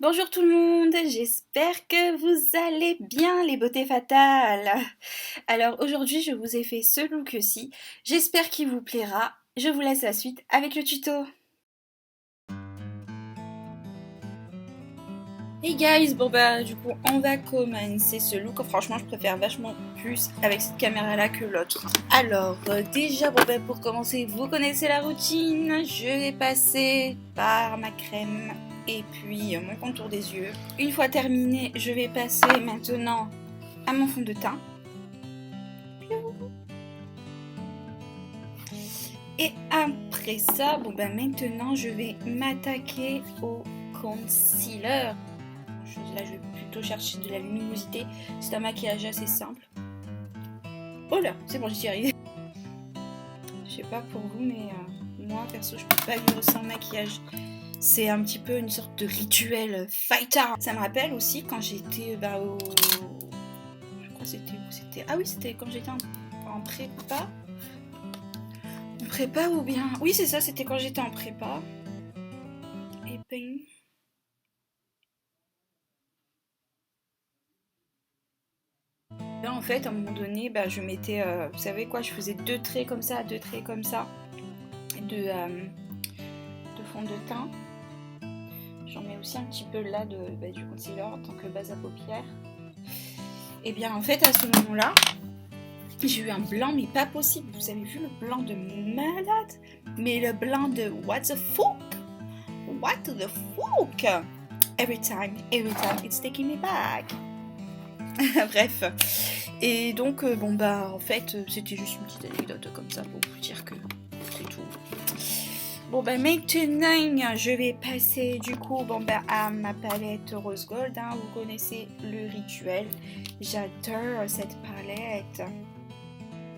Bonjour tout le monde, j'espère que vous allez bien les beautés fatales. Alors aujourd'hui je vous ai fait ce look-ci, j'espère qu'il vous plaira. Je vous laisse la suite avec le tuto. Hey guys, bon bah du coup on va commencer ce look. Franchement je préfère vachement plus avec cette caméra là que l'autre. Alors déjà bon bah pour commencer vous connaissez la routine. Je vais passer par ma crème et puis mon contour des yeux. Une fois terminé je vais passer maintenant à mon fond de teint. Et après ça bon bah maintenant je vais m'attaquer au concealer. Là je vais plutôt chercher de la luminosité. C'est un maquillage assez simple. Oh là, c'est bon, j'y suis arrivée. Je sais pas pour vous, mais moi perso, je peux pas vivre sans maquillage. C'est un petit peu une sorte de rituel fighter. Ça me rappelle aussi quand j'étais au. Je crois que c'était. Ah oui, c'était quand j'étais en prépa. En prépa ou bien. Oui, c'est ça, c'était quand j'étais en prépa. Et ben. Là, en fait, à un moment donné, je mettais, vous savez quoi, je faisais deux traits comme ça, de fond de teint. J'en mets aussi un petit peu là du concealer en tant que base à paupières. Et bien, en fait, à ce moment-là, j'ai eu un blanc, mais pas possible. Vous avez vu le blanc de malade? Mais le blanc de what the fuck? What the fuck? Every time, it's taking me back. Bref. Et donc, en fait, c'était juste une petite anecdote comme ça pour vous dire que c'est tout. Bon, maintenant, je vais passer du coup à ma palette rose gold. Hein. Vous connaissez le rituel. J'adore cette palette.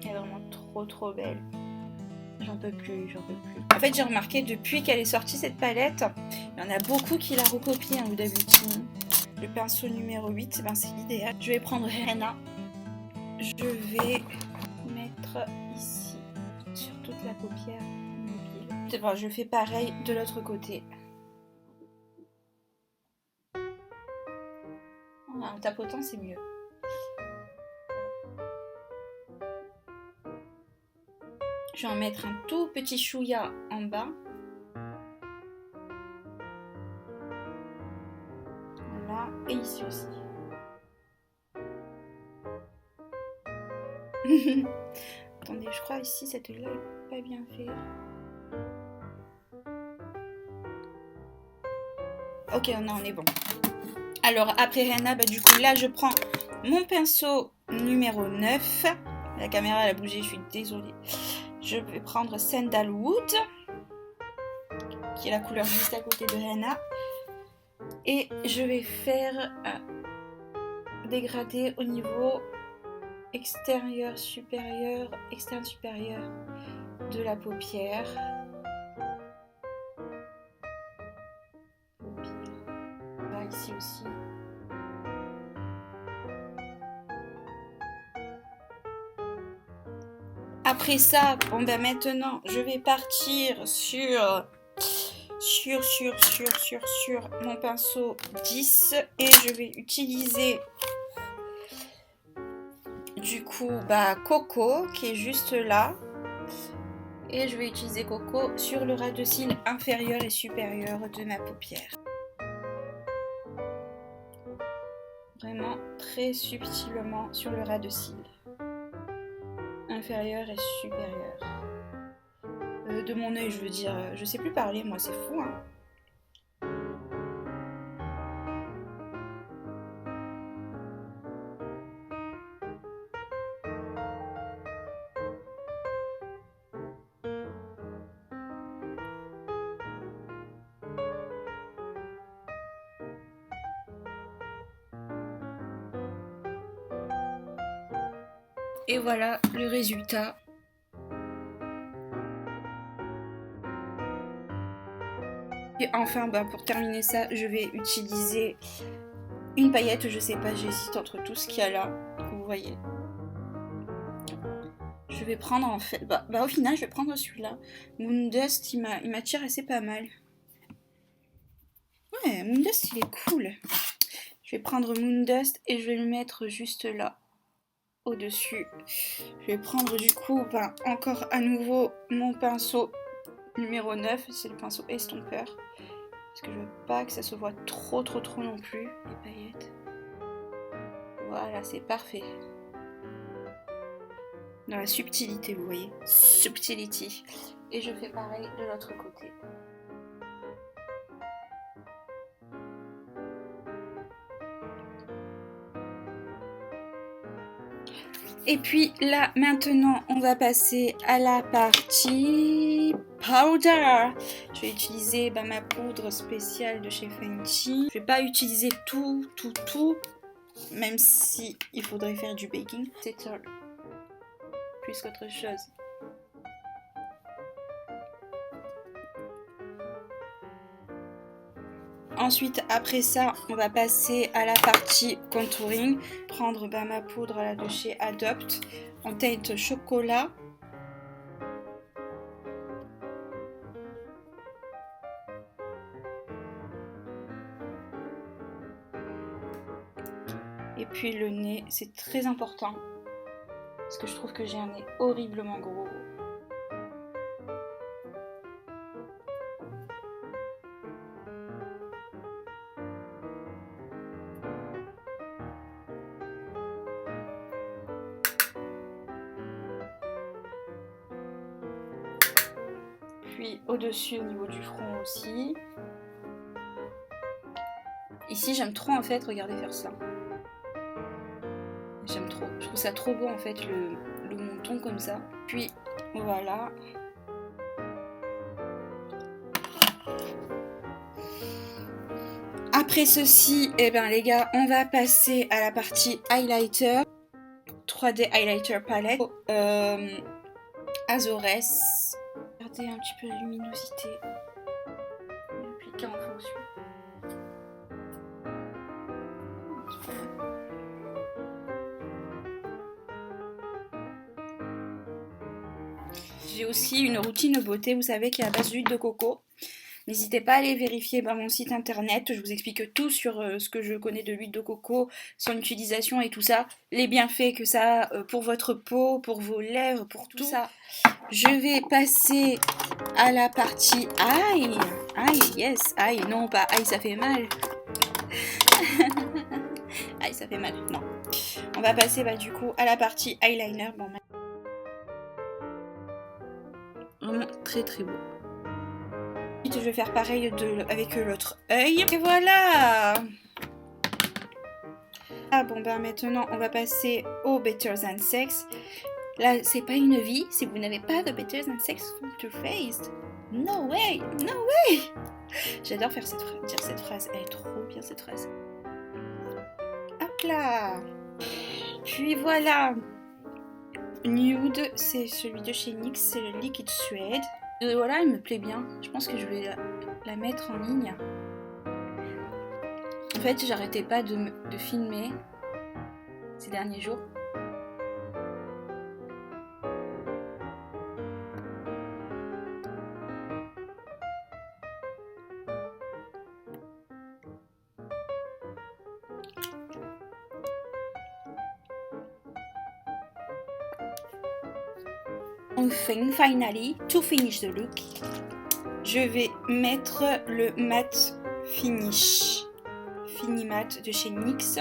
Elle est vraiment trop belle. J'en peux plus. En fait, j'ai remarqué depuis qu'elle est sortie cette palette, il y en a beaucoup qui la recopient, hein, vous d'habitude. Le pinceau numéro 8, c'est l'idéal. Je vais prendre Henna. Je vais mettre ici sur toute la paupière mobile. Bon, je fais pareil de l'autre côté. Voilà, en tapotant c'est mieux. Je vais en mettre un tout petit chouïa en bas. Là et ici aussi. Attendez, je crois ici cette là est pas bien fait. Ok, non, on est bon. Alors après Rihanna, du coup là je prends mon pinceau numéro 9. La caméra elle a bougé, je suis désolée. Je vais prendre Sandalwood, qui est la couleur juste à côté de Rihanna. Et je vais faire un dégradé au niveau externe supérieur de la paupière. Là, ici aussi. Après ça, maintenant, je vais partir sur mon pinceau 10 et je vais utiliser du coup Coco qui est juste là. Et je vais utiliser Coco sur le ras de cils inférieur et supérieur de ma paupière. Vraiment très subtilement sur le ras de cils. Inférieur et supérieur. De mon œil, je veux dire, je sais plus parler, moi, c'est fou, hein. Et voilà le résultat. Et enfin, pour terminer ça, je vais utiliser une paillette. Je sais pas, j'hésite entre tout ce qu'il y a là. Vous voyez. Je vais prendre en fait. Au final, je vais prendre celui-là. Moondust, il m'attire assez pas mal. Ouais, Moondust il est cool. Je vais prendre Moondust et je vais le mettre juste là, au-dessus. Je vais prendre du coup, encore à nouveau mon pinceau numéro 9, c'est le pinceau estompeur. Parce que je veux pas que ça se voit trop non plus, les paillettes. Voilà, c'est parfait. Dans la subtilité, vous voyez. Subtility. Et je fais pareil de l'autre côté. Et puis là, maintenant, on va passer à la partie powder. Je vais utiliser ma poudre spéciale de chez Fenty. Je vais pas utiliser tout, même si il faudrait faire du baking. C'est plus qu'autre chose. Ensuite, après ça, on va passer à la partie contouring. Prendre ma poudre là de chez Adopt en teinte chocolat. Et puis le nez, c'est très important. Parce que je trouve que j'ai un nez horriblement gros. Puis au-dessus au niveau du front aussi. Ici j'aime trop en fait, regardez faire ça. J'aime trop, je trouve ça trop beau en fait le menton comme ça. Puis voilà. Après ceci, les gars, on va passer à la partie highlighter. 3D highlighter palette. Azores. Regardez un petit peu la luminosité. Je vais appliquer en fonction. J'ai aussi une routine beauté, vous savez, qui est à base d'huile de coco. N'hésitez pas à aller vérifier mon site internet, je vous explique tout sur ce que je connais de l'huile de coco, son utilisation et tout ça, les bienfaits que ça a pour votre peau, pour vos lèvres, pour tout ça. Je vais passer à la partie eye. Eye, yes, eye, non pas eye, ça fait mal. Eye, ça fait mal, non. On va passer du coup à la partie eyeliner. Bon, vraiment très beau. Ensuite, je vais faire pareil avec l'autre œil. Et voilà. Ah bon, maintenant, on va passer au Better Than Sex. Là, c'est pas une vie si vous n'avez pas de Better Than Sex Filter Face. No way, no way. J'adore dire cette phrase. Elle est trop bien, cette phrase. Hop là. Puis voilà. Nude, c'est celui de chez NYX, c'est le Liquid Suede. Voilà, elle me plaît bien. Je pense que je vais la mettre en ligne. En fait, j'arrêtais pas de filmer ces derniers jours. Enfin, finally, to finish the look, je vais mettre le matte finish, Fini Matte de chez NYX.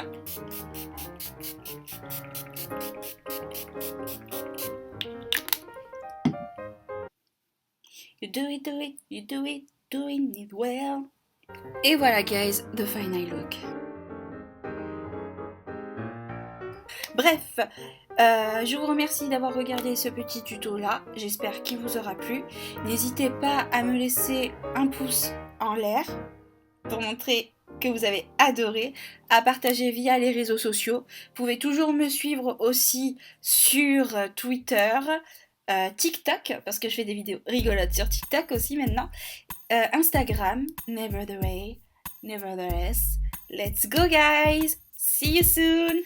You do it, you do it, doing it well. Et voilà, guys, the final look. Bref, je vous remercie d'avoir regardé ce petit tuto là, j'espère qu'il vous aura plu. N'hésitez pas à me laisser un pouce en l'air pour montrer que vous avez adoré, à partager via les réseaux sociaux. Vous pouvez toujours me suivre aussi sur Twitter, TikTok, parce que je fais des vidéos rigolotes sur TikTok aussi maintenant, Instagram, never the way, nevertheless. Let's go guys, see you soon.